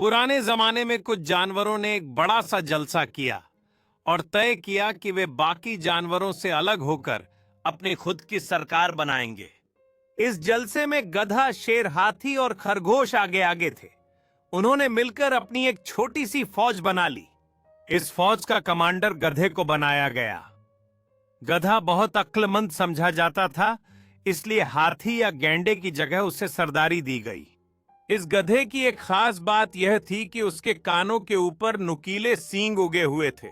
पुराने जमाने में कुछ जानवरों ने एक बड़ा सा जलसा किया और तय किया कि वे बाकी जानवरों से अलग होकर अपनी खुद की सरकार बनाएंगे। इस जलसे में गधा, शेर, हाथी और खरगोश आगे आगे थे। उन्होंने मिलकर अपनी एक छोटी सी फौज बना ली। इस फौज का कमांडर गधे को बनाया गया। गधा बहुत अक्लमंद समझा जाता था, इसलिए हाथी या गैंडे की जगह उसे सरदारी दी गई। इस गधे की एक खास बात यह थी कि उसके कानों के ऊपर नुकीले सींग उगे हुए थे।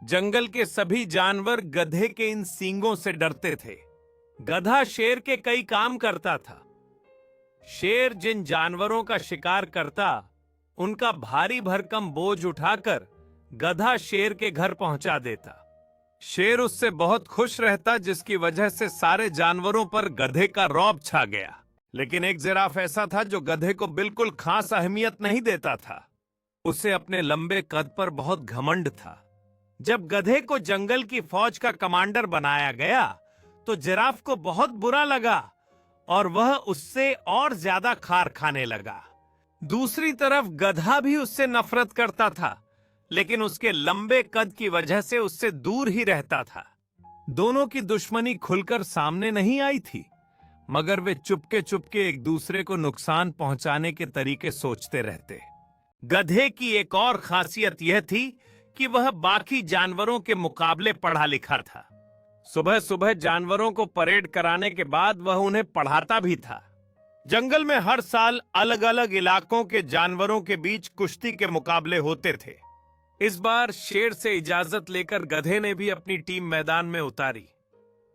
जंगल के सभी जानवर गधे के इन सींगों से डरते थे। गधा शेर के कई काम करता था। शेर जिन जानवरों का शिकार करता, उनका भारी भरकम बोझ उठाकर गधा शेर के घर पहुंचा देता। शेर उससे बहुत खुश रहता, जिसकी वजह से सारे जानवरों पर गधे का रौब छा गया। लेकिन एक जिराफ ऐसा था जो गधे को बिल्कुल खास अहमियत नहीं देता था। उसे अपने लंबे कद पर बहुत घमंड था। जब गधे को जंगल की फौज का कमांडर बनाया गया तो जिराफ को बहुत बुरा लगा और वह उससे और ज्यादा खार खाने लगा। दूसरी तरफ गधा भी उससे नफरत करता था, लेकिन उसके लंबे कद की वजह से उससे दूर ही रहता था। दोनों की दुश्मनी खुलकर सामने नहीं आई थी, मगर वे चुपके चुपके एक दूसरे को नुकसान पहुंचाने के तरीके सोचते रहते। गधे की एक और खासियत यह थी कि वह बाकी जानवरों के मुकाबले पढ़ा लिखा था। सुबह सुबह जानवरों को परेड कराने के बाद वह उन्हें पढ़ाता भी था। जंगल में हर साल अलग अलग इलाकों के जानवरों के बीच कुश्ती के मुकाबले होते थे। इस बार शेर से इजाजत लेकर गधे ने भी अपनी टीम मैदान में उतारी।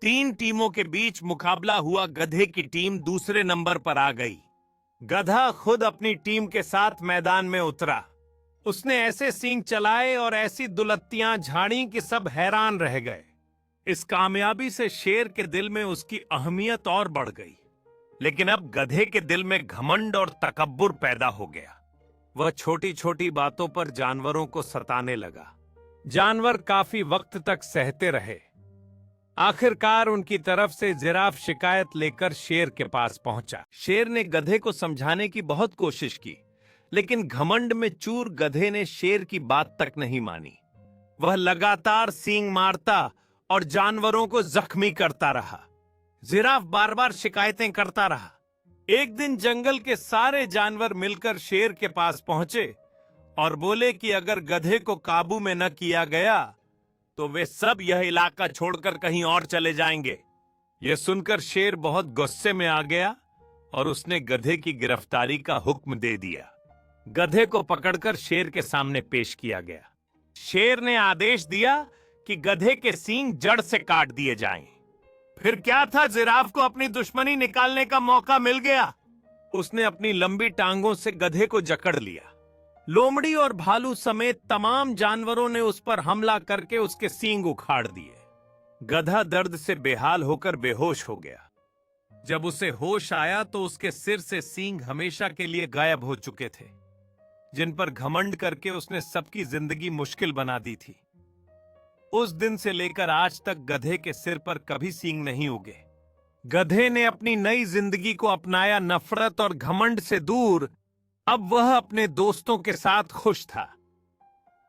3 टीमों के बीच मुकाबला हुआ। गधे की टीम दूसरे नंबर पर आ गई। गधा खुद अपनी टीम के साथ मैदान में उतरा। उसने ऐसे सींग चलाए और ऐसी दुलत्तियां झाड़ी कि सब हैरान रह गए। इस कामयाबी से शेर के दिल में उसकी अहमियत और बढ़ गई। लेकिन अब गधे के दिल में घमंड और तकब्बुर पैदा हो गया। वह छोटी छोटी बातों पर जानवरों को सताने लगा। जानवर काफी वक्त तक सहते रहे। आखिरकार उनकी तरफ से जिराफ शिकायत लेकर शेर के पास पहुंचा। शेर ने गधे को समझाने की बहुत कोशिश की, लेकिन घमंड में चूर गधे ने शेर की बात तक नहीं मानी। वह लगातार सींग मारता और जानवरों को जख्मी करता रहा। जिराफ बार बार शिकायतें करता रहा। एक दिन जंगल के सारे जानवर मिलकर शेर के पास पहुंचे और बोले कि अगर गधे को काबू में न किया गया तो वे सब यह इलाका छोड़कर कहीं और चले जाएंगे। यह सुनकर शेर बहुत गुस्से में आ गया और उसने गधे की गिरफ्तारी का हुक्म दे दिया। गधे को पकड़कर शेर के सामने पेश किया गया। शेर ने आदेश दिया कि गधे के सींग जड़ से काट दिए जाएं। फिर क्या था, जिराफ को अपनी दुश्मनी निकालने का मौका मिल गया। उसने अपनी लंबी टांगों से गधे को जकड़ लिया। लोमड़ी और भालू समेत तमाम जानवरों ने उस पर हमला करके उसके सींग उखाड़ दिए। गधा दर्द से बेहाल होकर बेहोश हो गया। जब उसे होश आया तो उसके सिर से सींग हमेशा के लिए गायब हो चुके थे, जिन पर घमंड करके उसने सबकी जिंदगी मुश्किल बना दी थी। उस दिन से लेकर आज तक गधे के सिर पर कभी सींग नहीं उगे। गधे ने अपनी नई जिंदगी को अपनाया, नफरत और घमंड से दूर। अब वह अपने दोस्तों के साथ खुश था।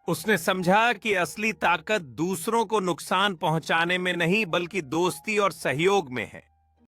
उसने समझा कि असली ताकत दूसरों को नुकसान पहुंचाने में नहीं, बल्कि दोस्ती और सहयोग में है।